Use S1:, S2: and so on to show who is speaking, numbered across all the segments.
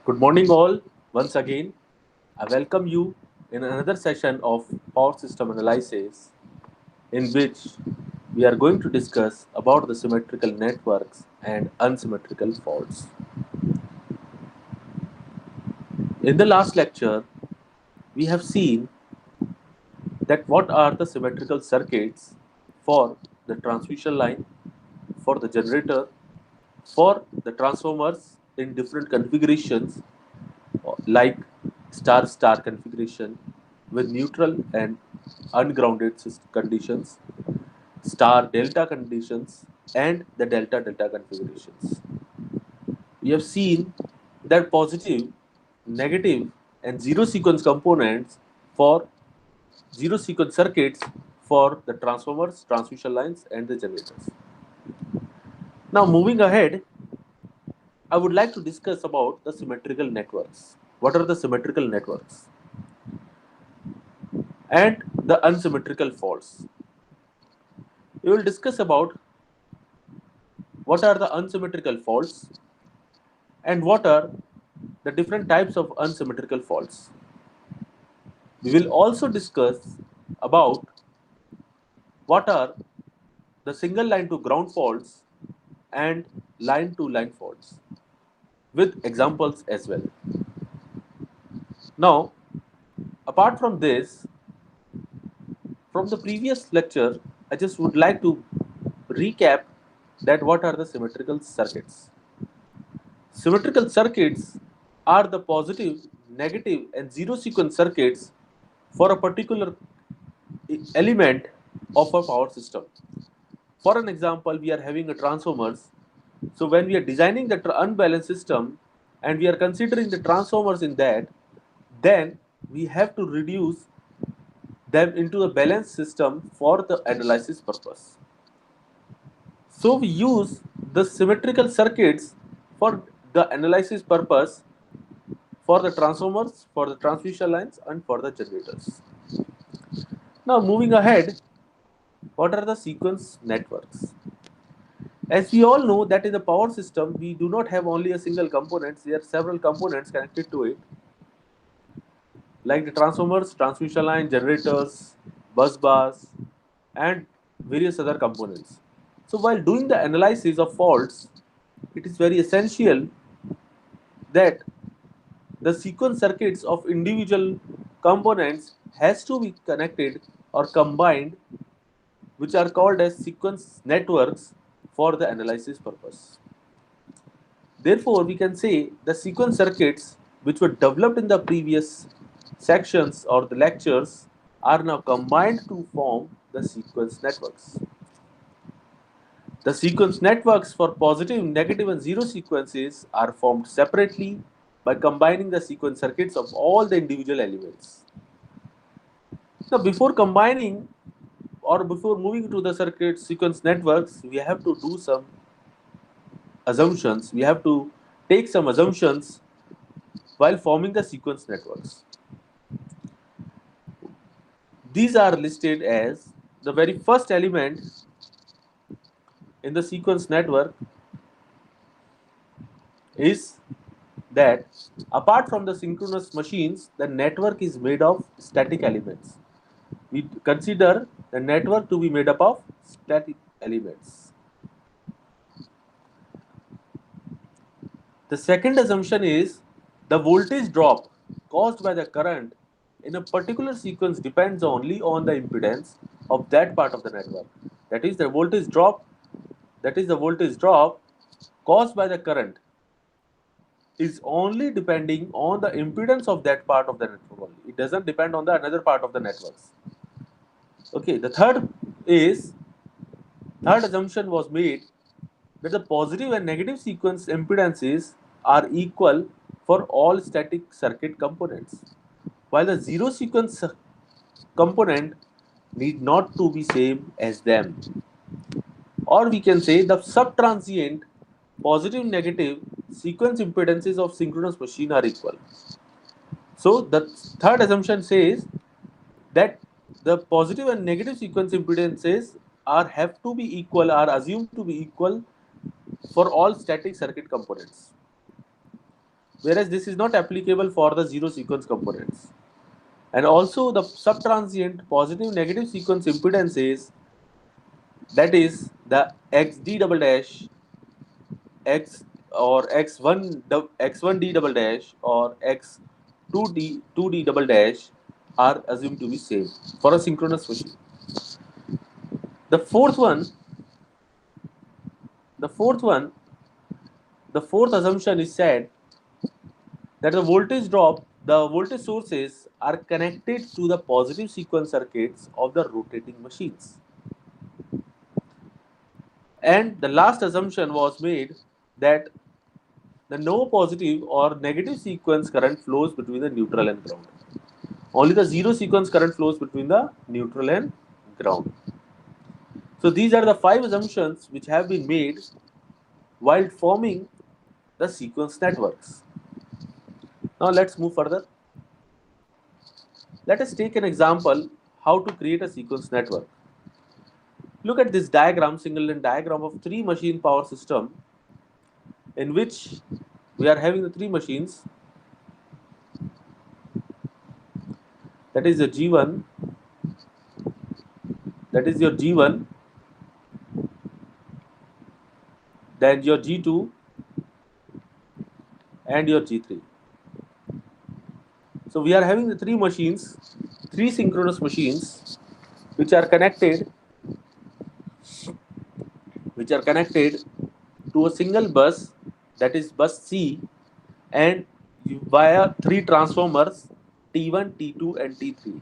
S1: Good morning, all. Once again, I welcome you in another session of Power System Analysis, in which we are going to discuss about the symmetrical networks and unsymmetrical faults. In the last lecture, we have seen that what are the symmetrical circuits for the transmission line, for the generator, for the transformers in different configurations like star star configuration with neutral and ungrounded conditions, star delta conditions, and the delta delta configurations. We have seen that positive, negative, and zero sequence components for zero sequence circuits for the transformers, transmission lines, and the generators. Now, moving ahead, I would like to discuss about the symmetrical networks. What are the symmetrical networks? And the unsymmetrical faults. We will discuss about what are the unsymmetrical faults and what are the different types of unsymmetrical faults. We will also discuss about what are the single line to ground faults and line to line faults with examples as well. Now, apart from this, from the previous lecture, I just would like to recap that what are the symmetrical circuits. Symmetrical circuits are the positive, negative, and zero sequence circuits for a particular element of a power system. For an example, we are having a transformers. So when we are designing the unbalanced system and we are considering the transformers in that, then we have to reduce them into a balanced system for the analysis purpose. So we use the symmetrical circuits for the analysis purpose for the transformers, for the transmission lines, and for the generators. Now, moving ahead, what are the sequence networks? As we all know that in the power system, we do not have only a single component, there are several components connected to it, like the transformers, transmission line, generators, bus bars, and various other components. So while doing the analysis of faults, it is very essential that the sequence circuits of individual components has to be connected or combined, which are called as sequence networks for the analysis purpose. Therefore, we can say the sequence circuits which were developed in the previous sections or the lectures are now combined to form the sequence networks. The sequence networks for positive, negative, and zero sequences are formed separately by combining the sequence circuits of all the individual elements. Now, before combining or before moving to the circuit sequence networks, we have to do some assumptions. We have to take some assumptions while forming the sequence networks. These are listed as the very first element in the sequence network is that apart from the synchronous machines, the network is made of static elements. We consider the network to be made up of static elements. The second assumption is the voltage drop caused by the current in a particular sequence depends only on the impedance of that part of the network. That is the voltage drop caused by the current is only depending on the impedance of that part of the network only. It doesn't depend on the another part of the networks. Okay, the third assumption was made that the positive and negative sequence impedances are equal for all static circuit components, while the zero sequence component need not to be same as them. Or we can say the subtransient positive negative sequence impedances of synchronous machine are equal. So the third assumption says that the positive and negative sequence impedances are have to be equal, are assumed to be equal for all static circuit components. whereas this is not applicable for the zero sequence components. And also the subtransient positive negative sequence impedances, that is the xd double dash x or x1d double dash or x2d double dash are assumed to be same for a synchronous machine. The fourth one, the fourth one, the fourth assumption is said that the voltage sources are connected to the positive sequence circuits of the rotating machines. And the last assumption was made that the no positive or negative sequence current flows between the neutral and ground. Only the zero sequence current flows between the neutral and ground. So these are the five assumptions which have been made while forming the sequence networks. Now let's move further. Let us take an example how to create a sequence network. Look at this diagram, single line diagram of three machine power system in which we are having the three machines, that is the G1, that is your G1, then your G2 and your G3. So we are having the three machines, three synchronous machines which are connected to a single bus, that is bus C, and via three transformers T1, T2 and T3.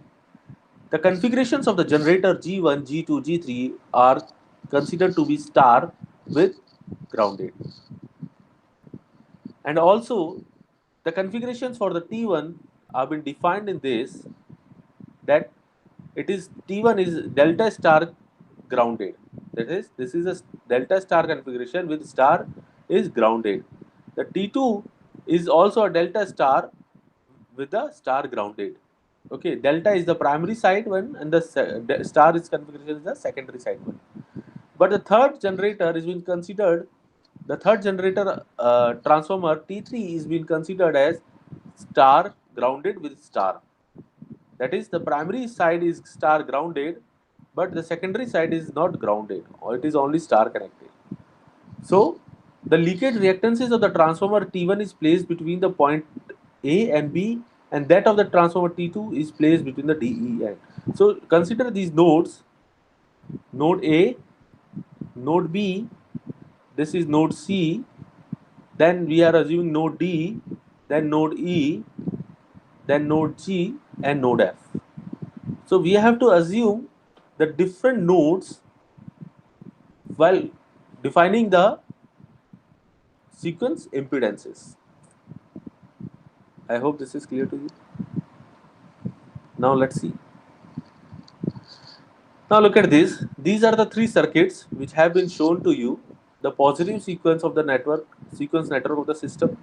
S1: The configurations of the generator G1, G2, G3 are considered to be star with grounded. And also the configurations for the T1 have been defined in this, that it is T1 is delta star grounded. That is, this is a delta star configuration with star is grounded. The T2 is also a delta star with the star grounded. Okay, delta is the primary side one and the star is configuration is the secondary side one. But the third generator is being considered, the third generator transformer T3 is being considered as star grounded with star. That is, the primary side is star grounded, but the secondary side is not grounded, or it is only star connected. So the leakage reactances of the transformer T1 is placed between the point A and B, and that of the transformer T2 is placed between the D, E, and. So consider these nodes: node A, node B, this is node C, then we are assuming node D, then node E, then node G, and node F. So we have to assume the different nodes while defining the sequence impedances. I hope this is clear to you. Now let's see. Now look at this. These are the three circuits which have been shown to you: the positive sequence of the network of the system,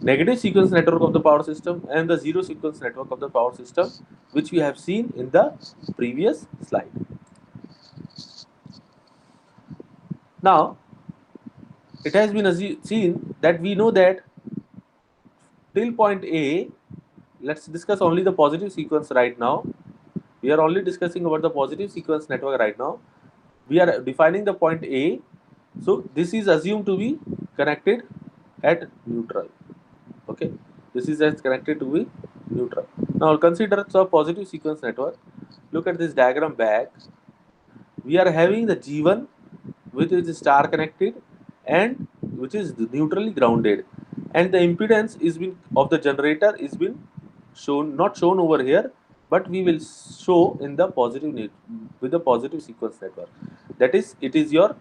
S1: negative sequence network of the power system, and the zero sequence network of the power system, which we have seen in the previous slide. Now it has been seen that we know that till point A, let's discuss only the positive sequence right now. We are only discussing about the positive sequence network right now. We are defining the point A. So this is assumed to be connected at neutral. Okay, this is as connected to be neutral. Now consider the positive sequence network. Look at this diagram back. We are having the G1 which is star connected and which is neutrally grounded, and the impedance is been of the generator is been shown, not shown over here, but we will show in the with the positive sequence network. That is, it is your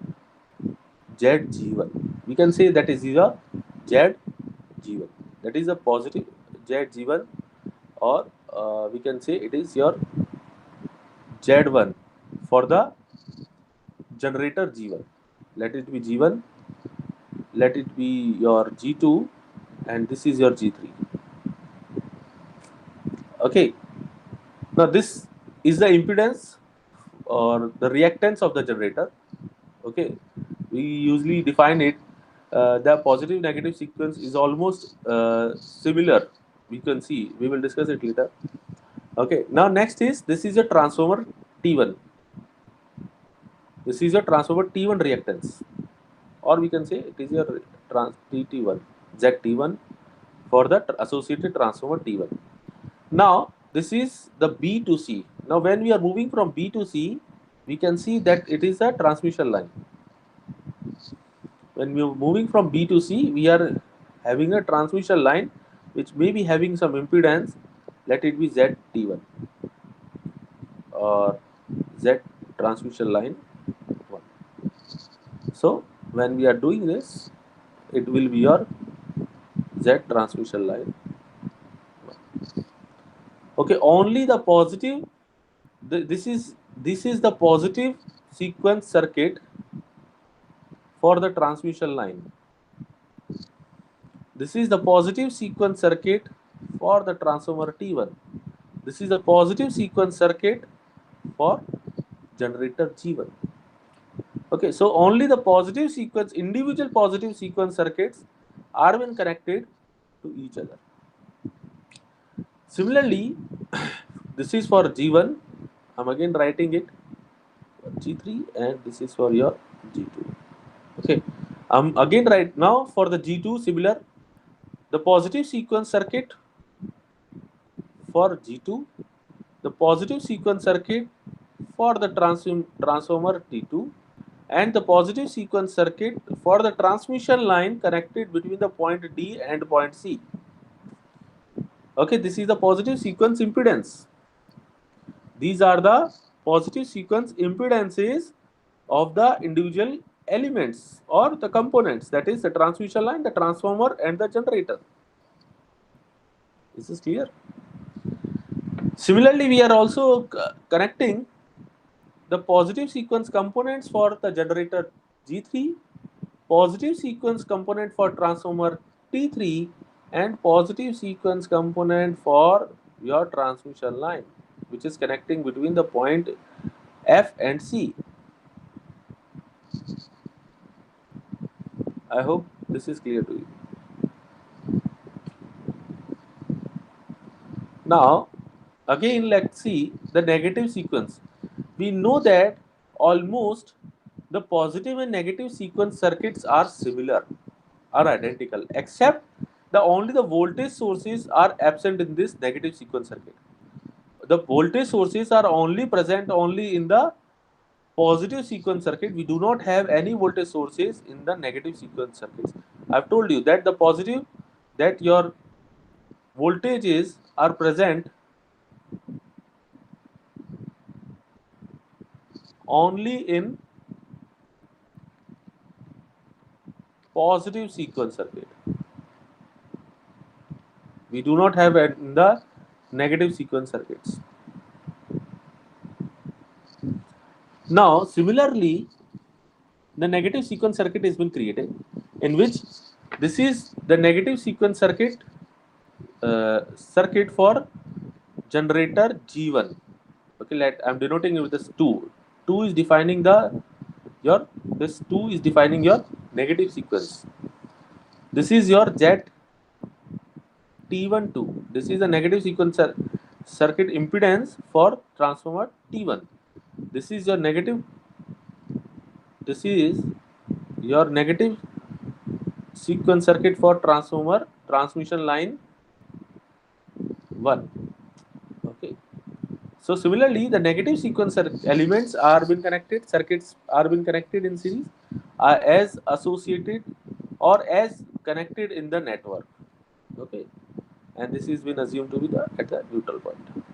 S1: ZG1. We can say that is your ZG1. That is a positive ZG1, or we can say it is your Z1 for the generator G1. Let it be G1, let it be your G2, and this is your G3. Okay, now this is the impedance or the reactance of the generator. Okay, we usually define it the positive negative sequence is almost similar. We can see, we will discuss it later. Okay, now next is, this is a transformer T1. This is a transformer T1 reactance, or we can say it is a TT1, ZT1 for the associated transformer T1. Now, this is the B to C. Now, when we are moving from B to C, we can see that it is a transmission line. When we are moving from B to C, we are having a transmission line which may be having some impedance. Let it be ZT1 or Z transmission line 1. So, when we are doing this, it will be your Z transmission line 1. Okay, only the positive. This is the positive sequence circuit for the transmission line. This is the positive sequence circuit for the transformer T1. This is the positive sequence circuit for generator G1. Okay, so only the positive sequence, individual positive sequence circuits are been connected to each other. Similarly, this is for G1. I'm again writing it G3, and this is for your G2. Okay, again right now for the G2, similar, the positive sequence circuit for G2, the positive sequence circuit for the transformer T2, and the positive sequence circuit for the transmission line connected between the point D and point C. Okay, this is the positive sequence impedance. These are the positive sequence impedances of the individual elements or the components, that is the transmission line, the transformer, and the generator. This is clear. Similarly, we are also connecting the positive sequence components for the generator G3, positive sequence component for transformer T3, and positive sequence component for your transmission line, which is connecting between the point F and C. I hope this is clear to you. Now, again, let's see the negative sequence. We know that almost the positive and negative sequence circuits are similar, are identical, except only the voltage sources are absent in this negative sequence circuit. The voltage sources are only present only in the positive sequence circuit. We do not have any voltage sources in the negative sequence circuits. I've told you that the positive, that your voltages are present only in positive sequence circuit. We do not have it in the negative sequence circuits. Now, similarly, the negative sequence circuit has been created, in which this is the negative sequence circuit for generator G1. Okay, I'm denoting it with this 2. 2 is defining this 2 is defining your negative sequence. This is your Z T1 2. This is the negative sequence circuit impedance for transformer T1. This is your negative. This is your negative sequence circuit for transformer transmission line 1. Okay. So similarly, the negative sequence elements are been connected, circuits are been connected in series, are as associated or as connected in the network. Okay, and this is been assumed to be at the neutral point.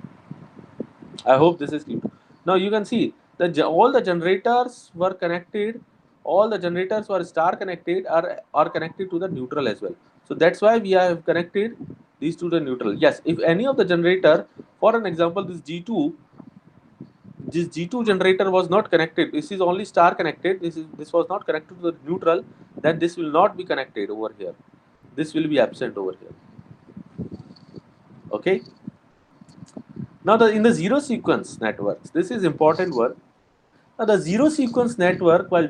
S1: I hope this is clear. Now you can see that all the generators were connected. All the generators were star connected, are connected to the neutral as well. So that's why we have connected these to the neutral. Yes, if any of the generator, for an example, this G2 generator was not connected. This is only star connected. This was not connected to the neutral. Then this will not be connected over here. This will be absent over here. Okay. Now in the zero sequence networks, this is important one. Now the zero sequence network, while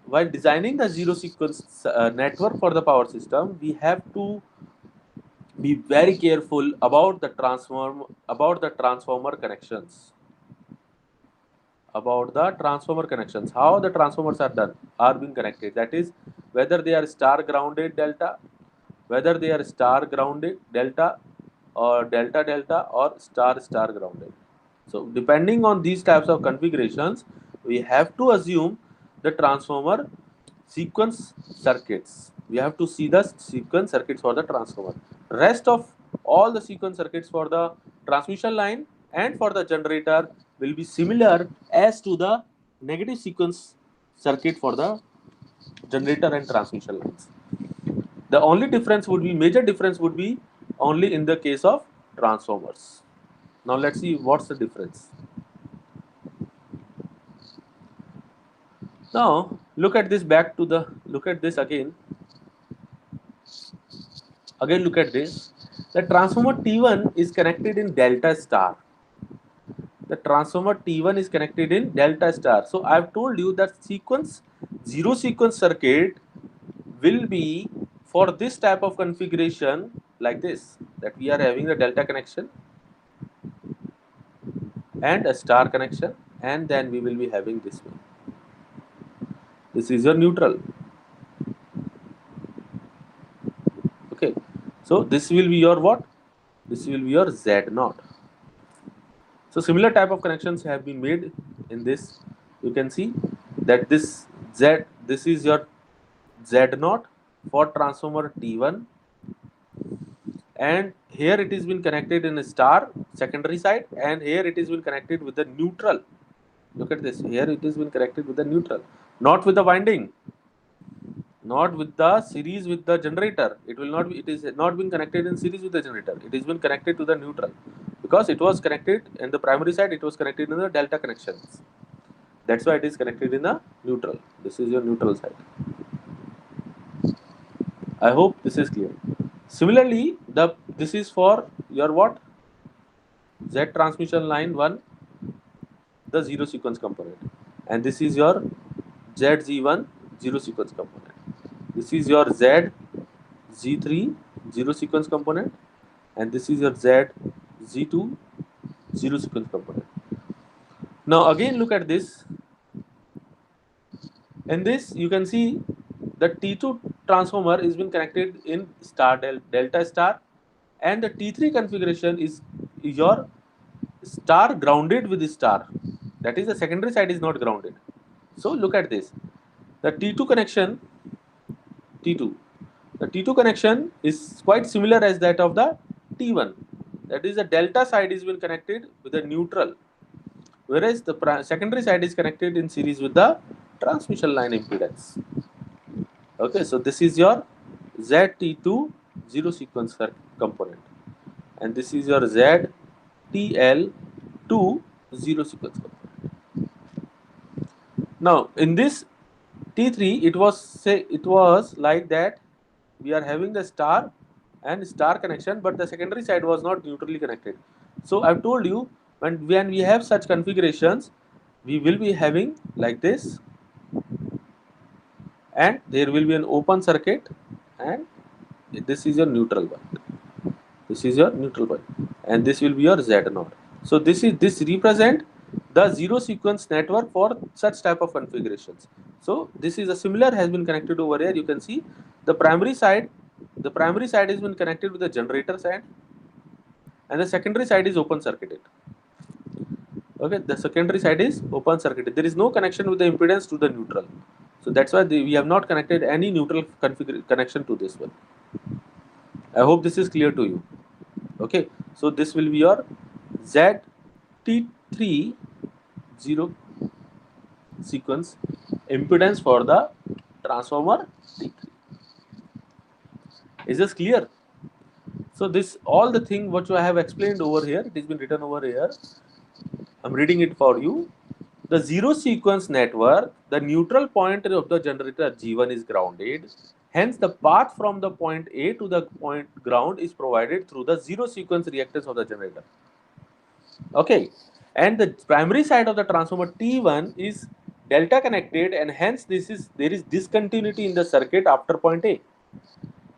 S1: while designing the zero sequence network for the power system, we have to be very careful about the transformer connections. About the transformer connections, how the transformers are being connected. That is, whether they are star grounded delta, whether they are star grounded delta, or delta delta, or star star grounded. So depending on these types of configurations, we have to assume the transformer sequence circuits. We have to see the sequence circuits for the transformer. Rest of all the sequence circuits for the transmission line and for the generator will be similar as to the negative sequence circuit for the generator and transmission lines. The only difference would be, major difference would be only in the case of transformers. Now let's see what's the difference. Now look at this look at this again. Again look at this. The transformer T1 is connected in delta star. The transformer T1 is connected in delta star. So I've told you that zero sequence circuit will be for this type of configuration like this, that we are having the delta connection and a star connection, and then we will be having this one. This is your neutral. Okay, so this will be your what? This will be your Z0. So similar type of connections have been made in this. You can see that this is your Z0 for transformer T1, and here it is been connected in a star secondary side, and here it is been connected with the neutral. Look at this. Here it is been connected with the neutral, not with the winding, not with the series with the generator. It will not be. It is not been connected in series with the generator. It has been connected to the neutral, because it was connected in the primary side. It was connected in the delta connections. That's why it is connected in the neutral. This is your neutral side. I hope this is clear. Similarly, this is for your what? Z transmission line 1, the zero sequence component, and this is your ZZ1 zero sequence component. This is your Z3 zero sequence component, and this is your ZZ2 zero sequence component. Now again look at this. In this you can see the T2 transformer is been connected in star delta star, and the T3 configuration is your star grounded with the star. That is, the secondary side is not grounded. So look at this. The T2 connection, T2. The T2 connection is quite similar as that of the T1. That is, the delta side is been connected with the neutral, whereas the secondary side is connected in series with the transmission line impedance. Okay, so this is your ZT2 zero sequence component, and this is your ZTL2 zero sequence component. Now in this T3, it was like that we are having the star and star connection, but the secondary side was not neutrally connected. So I've told you, when we have such configurations, we will be having like this, and there will be an open circuit, and this is your neutral one. This is your neutral one, and this will be your Z0. So this represent the zero sequence network for such type of configurations. So this is a similar has been connected over here. You can see the primary side. The primary side has been connected with the generator side, and the secondary side is open circuited. Okay, the secondary side is open circuited. There is no connection with the impedance to the neutral. So that's why we have not connected any neutral connection to this one. I hope this is clear to you. Okay, so this will be your ZT3 zero sequence impedance for the transformer T3. Is this clear? So this all the thing what I have explained over here, it has been written over here. I'm reading it for you. The zero sequence network, the neutral point of the generator G1 is grounded. Hence, the path from the point A to the point ground is provided through the zero sequence reactance of the generator. Okay, and the primary side of the transformer T1 is delta connected, and hence there is discontinuity in the circuit after point A.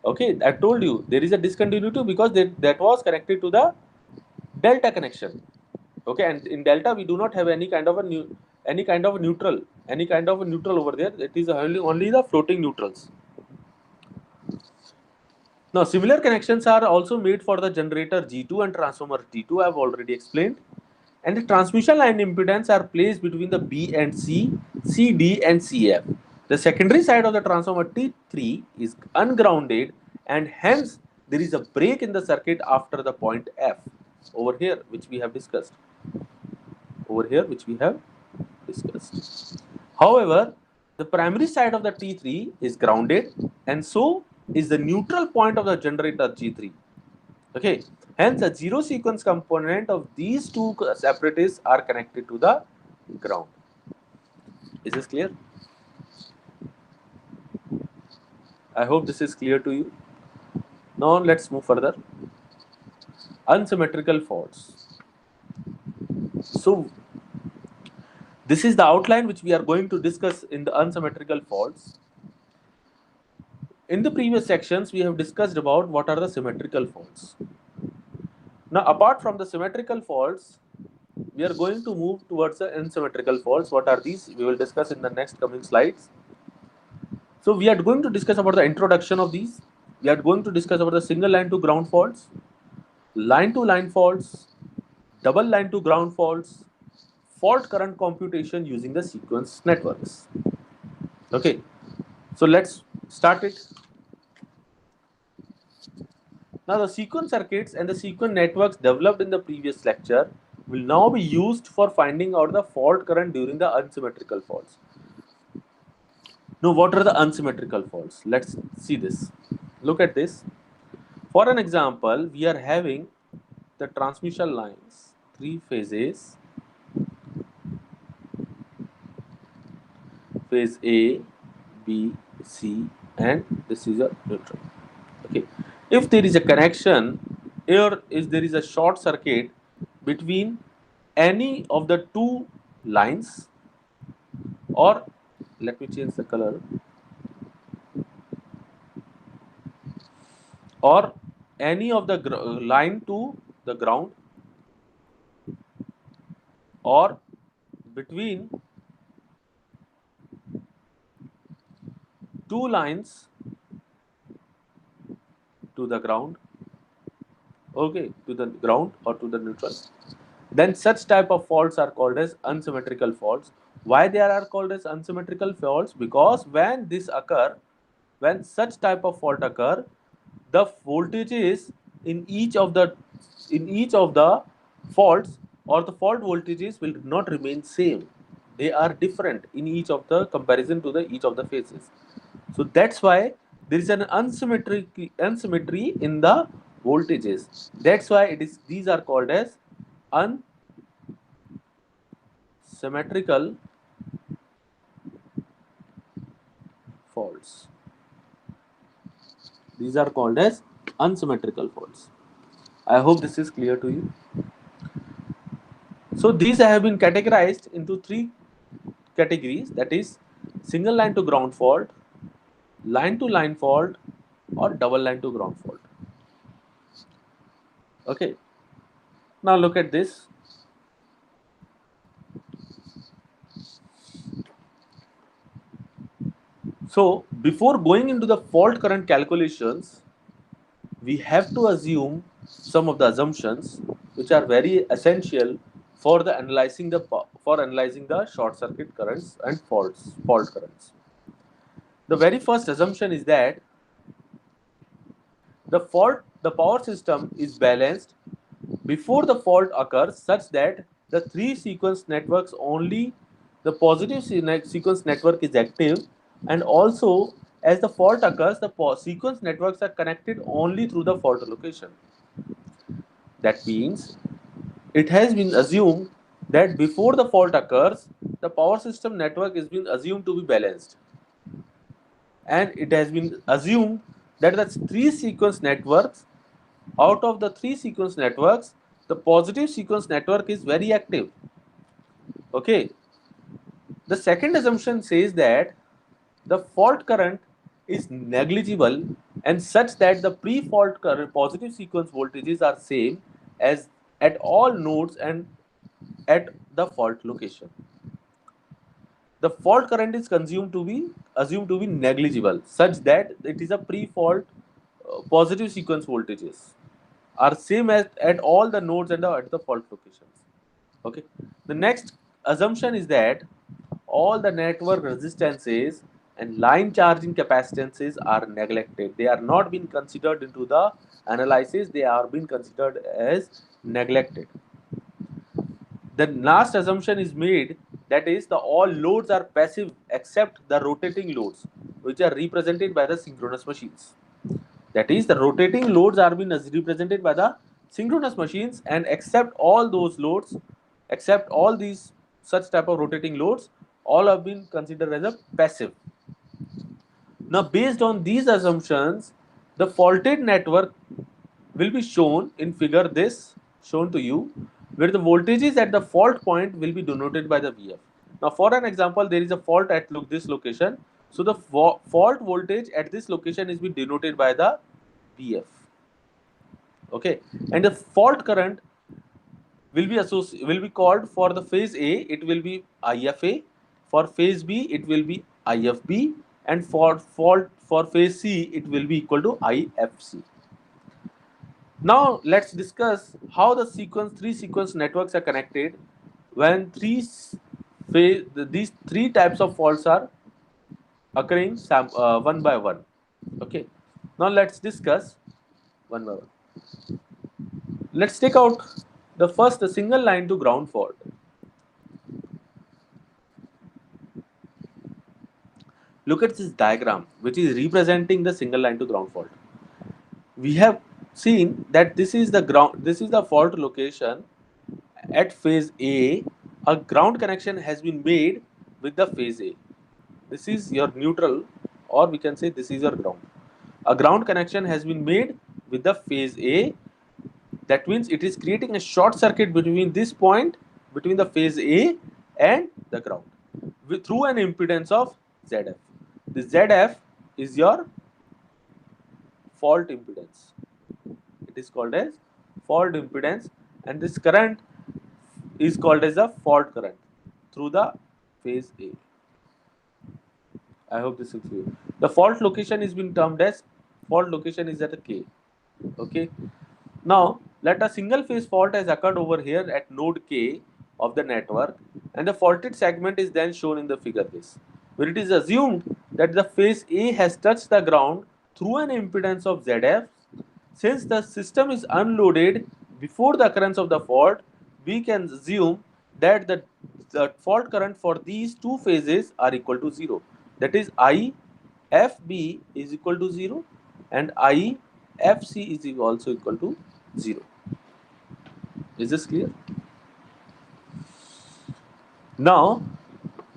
S1: Okay, I told you there is a discontinuity because that was connected to the delta connection. Okay, and in delta we do not have any kind of a neutral, over there. It is only the floating neutrals. Now similar connections are also made for the generator G2 and transformer T2. I have already explained. And the transmission line impedance are placed between the B and C, CD and CF. The secondary side of the transformer T3 is ungrounded, and hence there is a break in the circuit after the point F over here, which we have discussed. However, the primary side of the T3 is grounded, and so is the neutral point of the generator G3. Okay, hence a zero sequence component of these two separatists are connected to the ground. Is this clear? I hope this is clear to you. Now let's move further. Unsymmetrical faults. So this is the outline which we are going to discuss in the unsymmetrical faults. In the previous sections, we have discussed about what are the symmetrical faults. Now, apart from the symmetrical faults, we are going to move towards the unsymmetrical faults. What are these? We will discuss in the next coming slides. So we are going to discuss about the introduction of these. We are going to discuss about the single line to ground faults, line to line faults, double line to ground faults, fault current computation using the sequence networks. Okay, so let's start it. Now the sequence circuits and the sequence networks developed in the previous lecture will now be used for finding out the fault current during the unsymmetrical faults. Now what are the unsymmetrical faults? Let's see this. Look at this. For an example, we are having the transmission lines, 3 phases, phase A, B, C, and this is a neutral. Okay, if there is a connection, or if there is a short circuit between any of the two lines, or let me change the color, or any of the line to the ground, or between two lines to the ground, okay, to the ground or to the neutral, then such type of faults are called as unsymmetrical faults. Why they are called as unsymmetrical faults? Because when such type of fault occur, the voltages in each of the faults, or the fault voltages, will not remain same. They are different in each of the comparison to the each of the phases. So that's why there is an asymmetry in the voltages. That's why these are called as unsymmetrical faults. These are called as unsymmetrical faults. I hope this is clear to you. So these have been categorized into 3 categories, that is single line to ground fault, line to line fault, or double line to ground fault. Okay, now look at this. So before going into the fault current calculations, we have to assume some of the assumptions which are very essential for analyzing the short circuit currents and fault currents. The very first assumption is that the power system is balanced before the fault occurs, such that the 3 sequence networks, only the positive sequence network is active, and also as the fault occurs, the sequence networks are connected only through the fault location. That means it has been assumed that before the fault occurs, the power system network is being assumed to be balanced, and it has been assumed that the 3 sequence networks, out of the 3 sequence networks, the positive sequence network is very active. Okay, The second assumption says that the fault current is negligible and such that the pre-fault current positive sequence voltages are same as at all nodes and at the fault location. The fault current is assumed to be negligible such that it is a pre-fault positive sequence voltages are same as at all the nodes and at the fault locations. Okay. The next assumption is that all the network resistances and line charging capacitances are neglected. They are not being considered into the analysis. They are being considered as neglected. The last assumption is made, that is the all loads are passive except the rotating loads which are represented by the synchronous machines. That is, the rotating loads are being represented by the synchronous machines, and except all those loads, except all these such type of rotating loads, all have been considered as a passive. Now, based on these assumptions, the faulted network will be shown in figure this shown to you, where the voltages at the fault point will be denoted by the VF. Now, for an example, there is a fault at this location, so the fault voltage at this location is being denoted by the VF. Okay, and the fault current will be called for the phase A, it will be IFA. For phase B, it will be IFB, and for phase C, it will be equal to IFC. Now let's discuss how the three sequence networks are connected when these three types of faults are occurring one by one. Okay. Now let's discuss one by one. Let's take out the single line to ground fault. Look at this diagram, which is representing the single line to ground fault. We have seen that this is the fault location at phase A. A ground connection has been made with the phase A. This is your neutral, or we can say this is your ground. A ground connection has been made with the phase A. That means it is creating a short circuit between this point, between the phase A and the ground, through an impedance of ZF. This ZF is your fault impedance. It is called as fault impedance, and this current is called as a fault current through the phase A. I hope this is clear. The fault location is being termed as fault location is at a K. Okay. Now let a single phase fault has occurred over here at node K of the network, and the faulted segment is then shown in the figure this, where it is assumed that the phase A has touched the ground through an impedance of ZF. Since the system is unloaded before the occurrence of the fault, we can assume that the fault current for these two phases are equal to 0. That is, IFB is equal to 0 and IFC is also equal to 0. Is this clear? Now,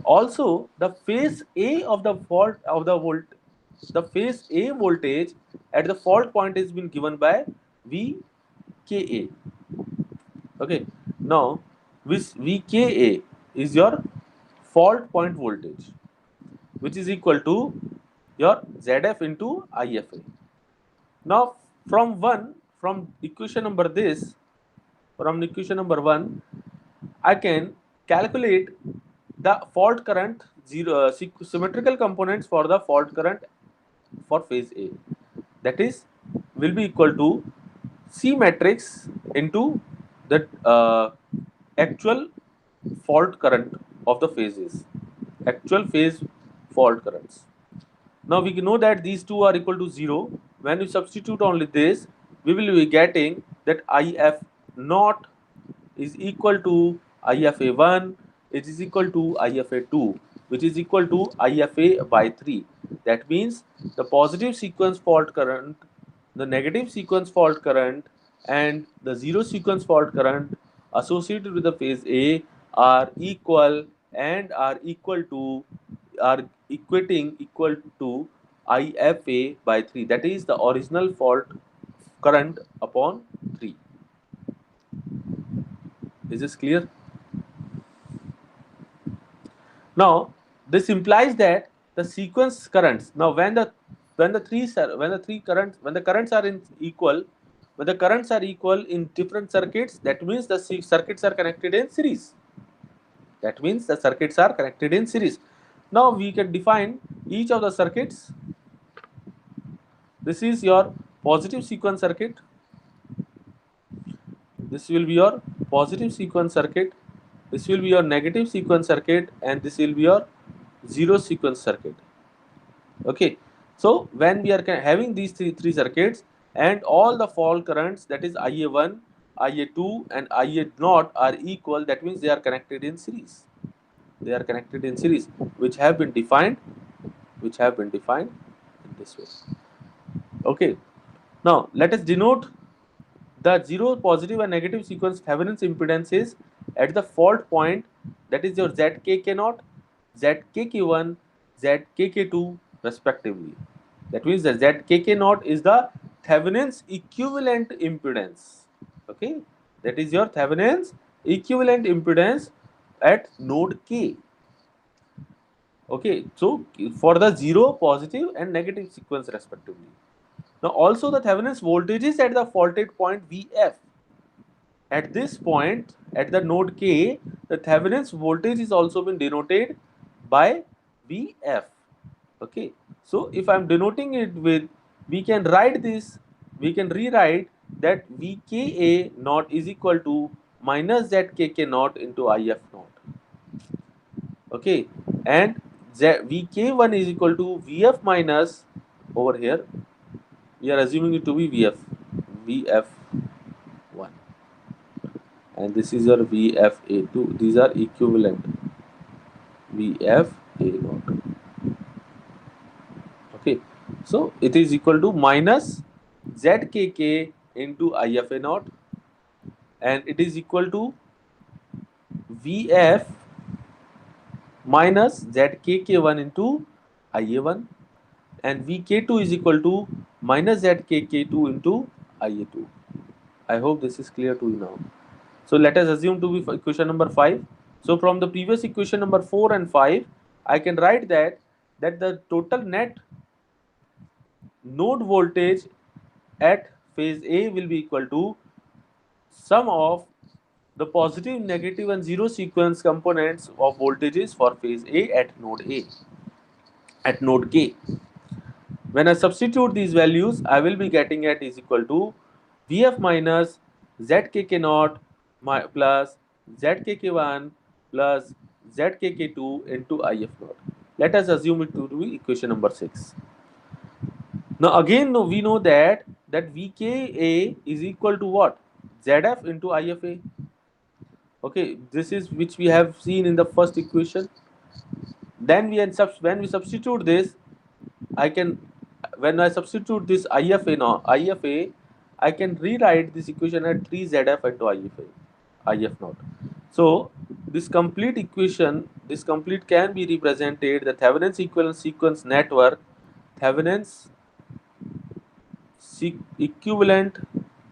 S1: also the phase A of the fault of the phase A voltage at the fault point is been given by VKA. Okay. Now, this VKA is your fault point voltage, which is equal to your ZF into IFA. Now, from equation number one, I can calculate the fault current symmetrical components for the fault current for phase A. That is, will be equal to C matrix into the actual fault current of the phases, actual phase fault currents. Now we know that these two are equal to 0. When we substitute only this, we will be getting that IF naught is equal to IFA1, it is equal to IFA2, which is equal to IFA by 3. That means the positive sequence fault current, the negative sequence fault current, and the zero sequence fault current associated with the phase A are equal and are equal to IFA by 3. That is the original fault current upon 3. Is this clear? Now this implies that the sequence currents, now when the currents are in equal, when the currents are equal in different circuits, that means the circuits are connected in series. That means the circuits are connected in series. Now we can define each of the circuits. This is your positive sequence circuit. This will be your positive sequence circuit. This will be your negative sequence circuit, and this will be your zero sequence circuit. Okay, so when we are having these three circuits, and all the fault currents, that is IA1, IA2 and IA0 are equal, that means they are connected in series. They are connected in series, which have been defined in this way. Okay, now let us denote the zero, positive and negative sequence Thevenin's impedances at the fault point, that is your ZKK0, ZKK1, ZKK2 respectively. That means the ZKK0 is the Thevenin's equivalent impedance. Okay, that is your Thevenin's equivalent impedance at node K. Okay, so for the zero, positive and negative sequence respectively. Now also the Thevenin's voltage is at the faulted point Vf. At this point, at the node K, the Thevenin's voltage is also been denoted by Vf. Okay, so if I am denoting it with, we can write this, we can rewrite that Vka naught is equal to minus Zkk naught into If naught. Okay, and Vk1 is equal to Vf minus, over here we are assuming it to be Vf1, and this is your Vfa2. These are equivalent, Vfa0. Okay, so it is equal to minus Zkk into Ifa0, and it is equal to Vf minus Zkk1 into Ia1, and Vk2 is equal to minus Zkk2 into Ia2. I hope this is clear to you now. So let us assume to be equation number 5. So from the previous equation number 4 and 5, I can write that the total net node voltage at phase A will be equal to sum of the positive, negative and zero sequence components of voltages for phase A at node K. When I substitute these values, I will be getting at is equal to Vf minus Zkk naught plus Zkk1 plus Zkk2 into If naught. Let us assume it to be equation number 6. Now again we know that Vka is equal to what? Zf into Ifa. Okay, this is which we have seen in the first equation. Then when we substitute this, when I substitute this Ifa, I can rewrite this equation at 3Zf into If naught. So this complete equation, can be represented the Thevenin's equivalent sequence network, Thevenin's equivalent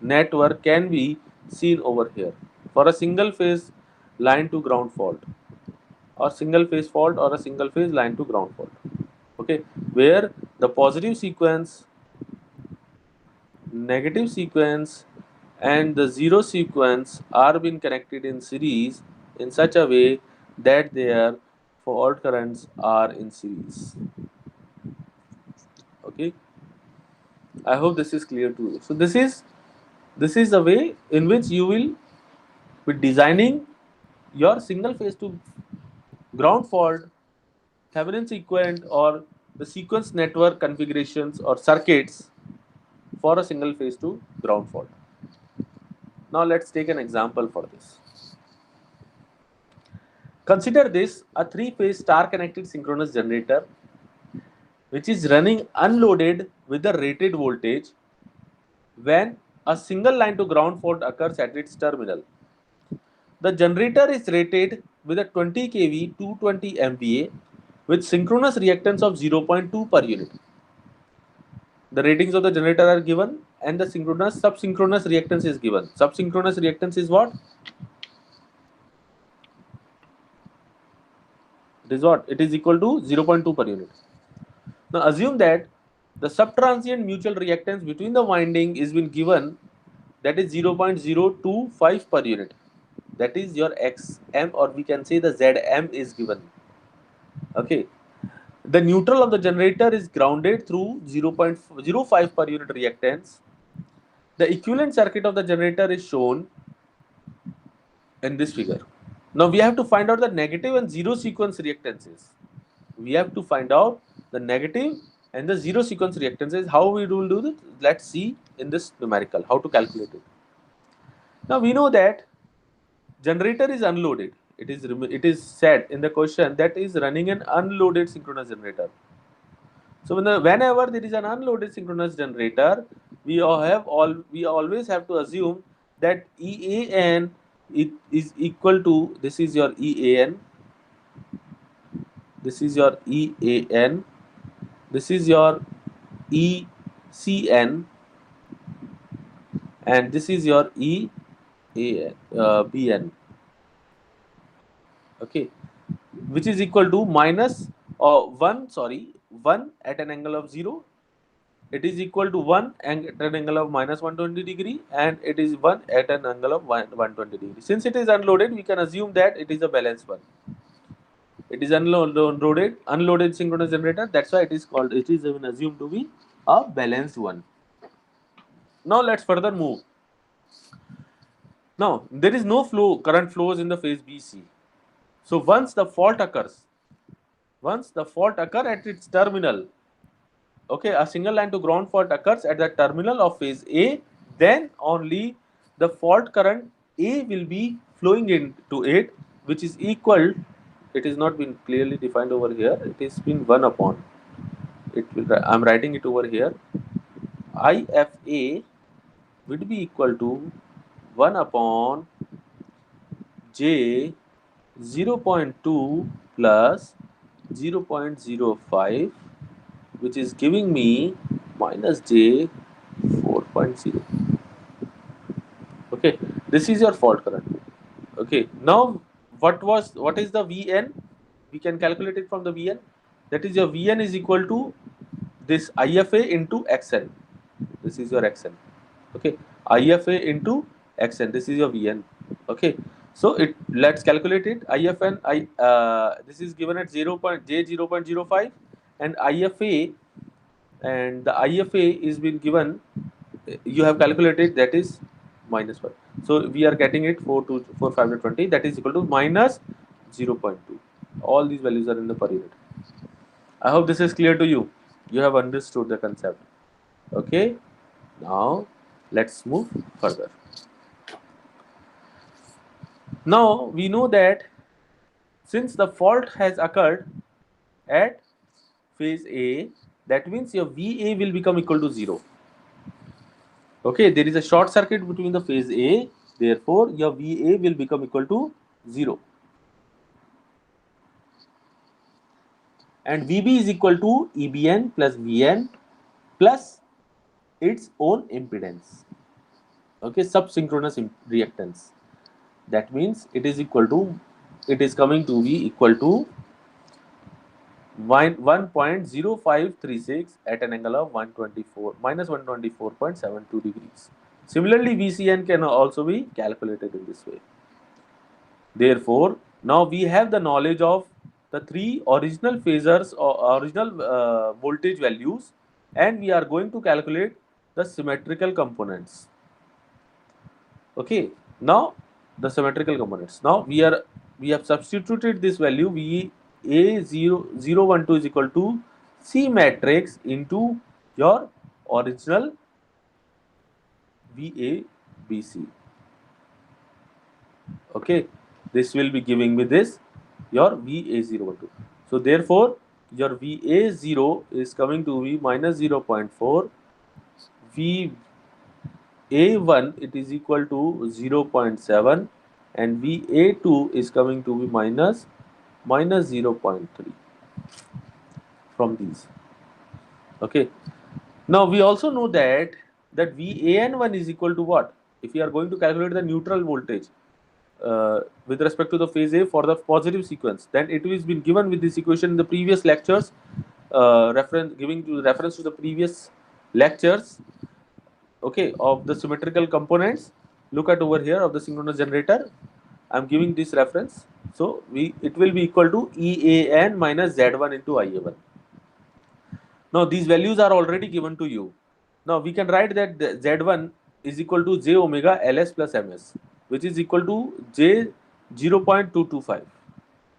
S1: network can be seen over here for a single phase line to ground fault, or single phase fault, or a single phase line to ground fault. Okay, where the positive sequence, negative sequence and the zero sequence are being connected in series in such a way that their fault currents are in series. Okay, I hope this is clear to you. So this is the way in which you will be designing your single phase to ground fault Thevenin's equivalent, or the sequence network configurations or circuits for a single phase to ground fault. Now let's take an example for this. Consider this a three-phase star-connected synchronous generator which is running unloaded with the rated voltage when a single line to ground fault occurs at its terminal. The generator is rated with a 20 kV 220 MVA with synchronous reactance of 0.2 per unit. The ratings of the generator are given and the subsynchronous reactance is given. Subsynchronous reactance is what? It is what? It is equal to 0.2 per unit. Now assume that the subtransient mutual reactance between the winding is been given, that is 0.025 per unit. That is your Xm, or we can say the Zm is given. Okay. The neutral of the generator is grounded through 0.05 per unit reactance. The equivalent circuit of the generator is shown in this figure. Now we have to find out the negative and zero sequence reactances. We have to find out the negative and the zero sequence reactances. How we will do this? Let's see in this numerical how to calculate it. Now we know that generator is unloaded. It is said in the question that is running an unloaded synchronous generator. So whenever there is an unloaded synchronous generator, we always have to assume that EAN it is equal to, this is your EAN, this is your EAN, this is your ECN, and this is your BN. Okay, which is equal to minus 1 at an angle of 0. It is equal to 1 at an angle of minus 120 degree, and it is 1 at an angle of 120 degree. Since it is unloaded, we can assume that it is a balanced one. It is unloaded synchronous generator. That's why it is even assumed to be a balanced one. Now let's further move. Now there is no current flows in the phase BC. So once the fault occur at its terminal, okay, a single line to ground fault occurs at the terminal of phase A, then only the fault current A will be flowing into it, which is equal, it is not been clearly defined over here, it is been 1 upon, I'm writing it over here, IFA would be equal to 1 upon J 0.2 plus 0.05, which is giving me minus J 4.0. Okay, this is your fault current. Okay, now what is the Vn? We can calculate it from the Vn. That is, your Vn is equal to this IFA into Xn. This is your Xn. Okay, IFA into Xn. This is your Vn. Okay, so let's calculate it. IFN this is given at 0.05, and IFA, and the IFA is been given, you have calculated, that is minus 1. So we are getting it 4,520, that is equal to minus 0.2. All these values are in the per unit. I hope this is clear to you. You have understood the concept. Okay, now let's move further. Now we know that since the fault has occurred at phase A, that means your VA will become equal to 0. Okay, there is a short circuit between the phase A, therefore your VA will become equal to 0. And VB is equal to EBN plus VN plus its own impedance. Okay, subsynchronous reactance. That means it is coming to be equal to 1.0536 at an angle of minus 124.72 degrees. Similarly, VCN can also be calculated in this way. Therefore, now we have the knowledge of the three original phasors or original voltage values, and we are going to calculate the symmetrical components. Okay, now the symmetrical components. Now we have substituted this value VA012 is equal to C matrix into your original VABC. Okay, this will be giving me this your VA012. So therefore your VA0 is coming to be minus 0.4, VA1 it is equal to 0.7, and VA2 is coming to be minus 0.3 from these. Okay, now we also know that VAN1 is equal to what? If we are going to calculate the neutral voltage, with respect to the phase A for the positive sequence. Then it has been given with this equation in the previous lectures, reference to the previous lectures, okay, of the symmetrical components. Look at over here of the synchronous generator. I'm giving this reference. So it will be equal to EAN minus Z1 into IA1. Now these values are already given to you. Now we can write that the Z1 is equal to J omega Ls plus Ms, which is equal to J 0.225.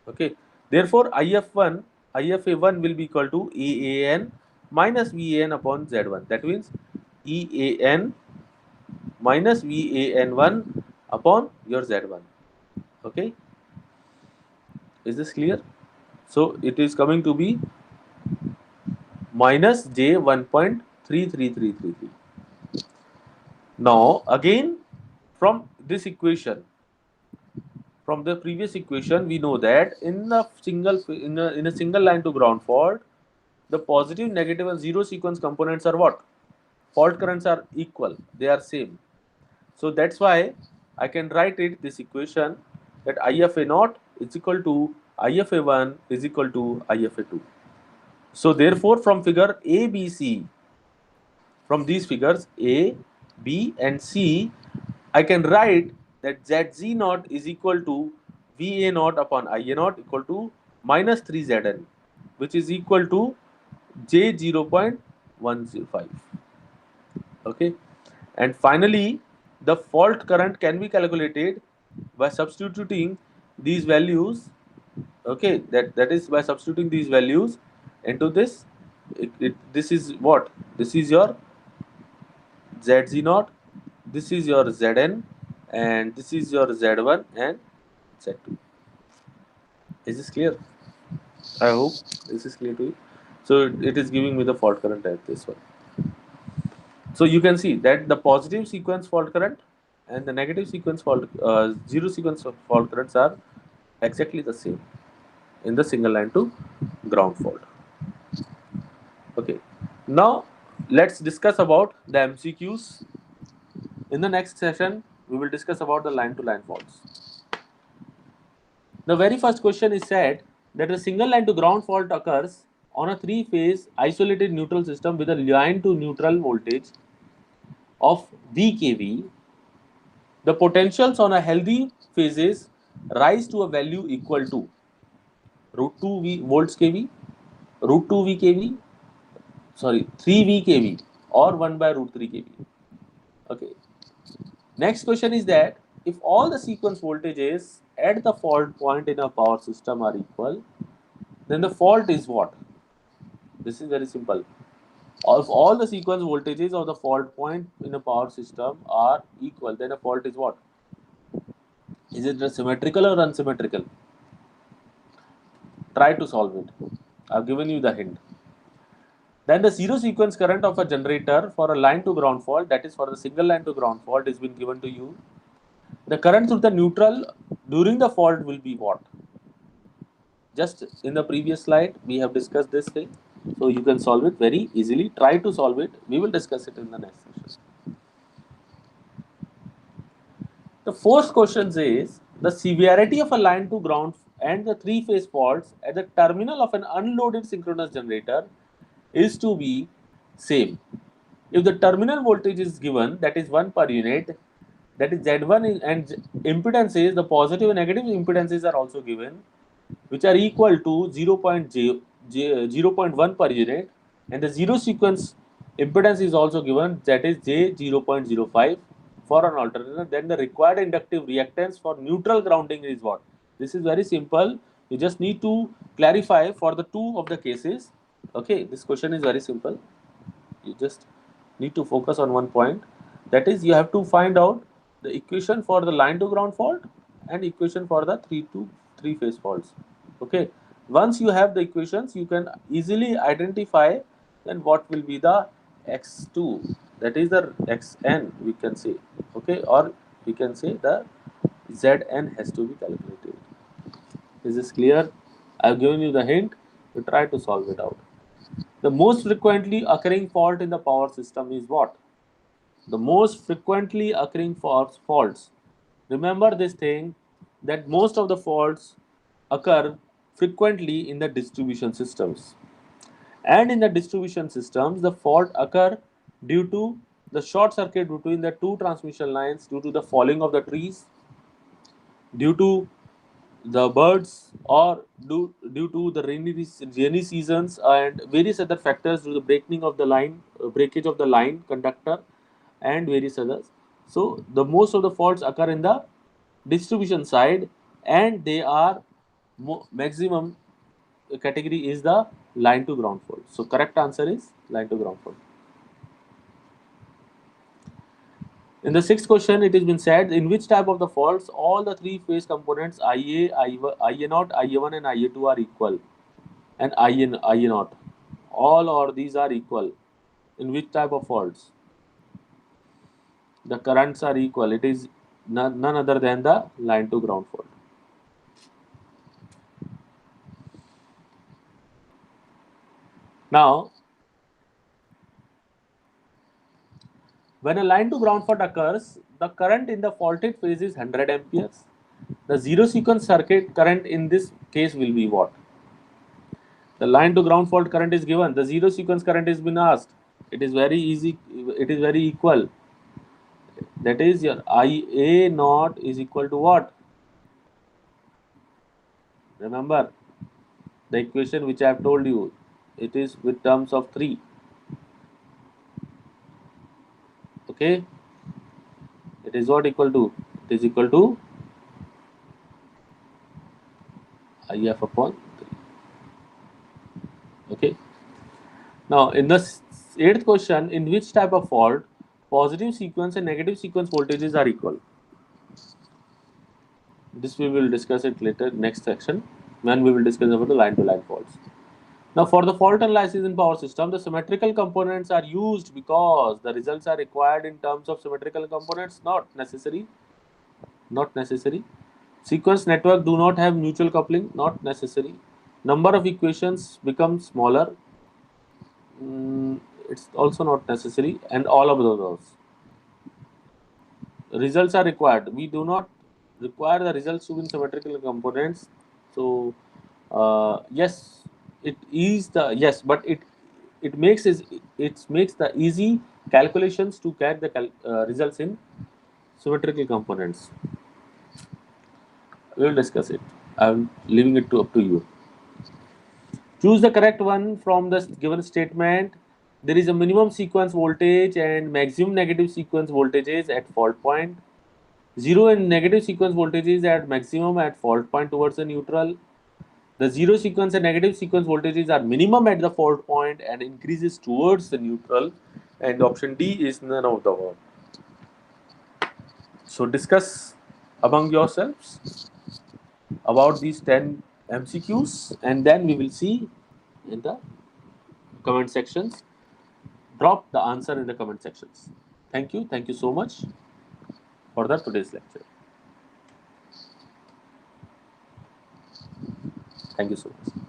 S1: Okay. Therefore, IFA1 will be equal to EAN minus VAN upon Z1. That means EAN minus VAN1 upon your Z1. Okay. Is this clear? So it is coming to be minus J 1.33333. Now again, from this equation, from the previous equation, we know that in a single line to ground fault, the positive, negative, and zero sequence components are what? Fault currents are equal. They are same. So that's why I can write it this equation that IFA naught is equal to IFA1 is equal to IFA2. So therefore, from figure A, B, C, from these figures A, B, and C, I can write that ZZ naught is equal to VA naught upon IA naught equal to minus 3ZN, which is equal to J 0.105. Okay, and finally, the fault current can be calculated by substituting these values. Okay, that is by substituting these values into this. This is what? This is your ZZ naught, this is your Zn, and this is your Z1 and Z2. Is this clear? I hope this is clear to you. So it is giving me the fault current at this one. So you can see that the positive sequence fault current and the negative sequence zero sequence fault currents are exactly the same in the single line to ground fault. Okay. Now let's discuss about the MCQs. In the next session, we will discuss about the line to line faults. The very first question is said that a single line to ground fault occurs on a three-phase isolated neutral system with a line to neutral voltage of VKV. The potentials on a healthy phases rise to a value equal to root 2 V volts kV, root 2 VKV, sorry 3 VKV or 1 by root 3 kV. Okay. Next question is that if all the sequence voltages at the fault point in a power system are equal, then the fault is what? This is very simple. If all the sequence voltages of the fault point in a power system are equal, then a fault is what? Is it symmetrical or unsymmetrical? Try to solve it. I've given you the hint. Then the zero sequence current of a generator for a line to ground fault, that is for the single line to ground fault, is been given to you. The current through the neutral during the fault will be what? Just in the previous slide, we have discussed this thing. So you can solve it very easily. Try to solve it. We will discuss it in the next session. The fourth question is the severity of a line to ground and the three-phase faults at the terminal of an unloaded synchronous generator is to be same. If the terminal voltage is given, that is 1 per unit, that is Z1 and impedances, the positive and negative impedances are also given, which are equal to 0.1 per unit, and the zero sequence impedance is also given, that is J 0.05 for an alternator. Then the required inductive reactance for neutral grounding is what? This is very simple. You just need to clarify for the two of the cases. Okay, this question is very simple. You just need to focus on one point. That is, you have to find out the equation for the line to ground fault and equation for the three phase faults. Okay, once you have the equations, you can easily identify then what will be the x2, that is the xn we can say. Okay, or we can say the zn has to be calculated. Is this clear? I have given you the hint. You try to solve it out. The most frequently occurring fault in the power system is what? The most frequently occurring faults. Remember this thing. that most of the faults occur frequently in the distribution systems. And in the distribution systems, the fault occur due to the short circuit between the two transmission lines, due to the falling of the trees, due to the birds, or due to the rainy seasons and various other factors, due to the breaking of the line, breakage of the line conductor, and various others. So the most of the faults occur in the distribution side, and they are maximum category is the line to ground fault. So correct answer is line to ground fault. In the sixth question, it has been said in which type of the faults all the three phase components IA, IA0, IA1 and IA2 are equal, and IA0. All or these are equal. In which type of faults? The currents are equal. It is none other than the line to ground fault. Now, when a line to ground fault occurs, the current in the faulted phase is 100 amperes. The zero sequence circuit current in this case will be what? The line to ground fault current is given. The zero sequence current has been asked. It is very easy. It is very equal. That is your IA naught is equal to what? Remember the equation which I have told you. It is with terms of 3. Okay. It is what equal to? It is equal to IF upon 3. Okay. Now, in the eighth question, in which type of fault positive sequence and negative sequence voltages are equal? This we will discuss it later, next section, when we will discuss about the line-to-line faults. Now, for the fault analysis in power system, the symmetrical components are used because the results are required in terms of symmetrical components. Not necessary. Not necessary. Sequence network do not have mutual coupling. Not necessary. Number of equations become smaller. It's also not necessary, and all of those results are required. We do not require the results to be in symmetrical components. So yes, it is the yes, but it makes it makes the easy calculations to get the results in symmetrical components. We will discuss it. I'm leaving it to up to you. Choose the correct one from the given statement. There is a minimum sequence voltage and maximum negative sequence voltages at fault point. Zero and negative sequence voltages at maximum at fault point towards the neutral. The zero sequence and negative sequence voltages are minimum at the fault point and increases towards the neutral. And option D is none of the above. So discuss among yourselves about these 10 MCQs, and then we will see in the comment sections. Drop the answer in the comment sections. Thank you. Thank you so much for the today's lecture. Thank you so much.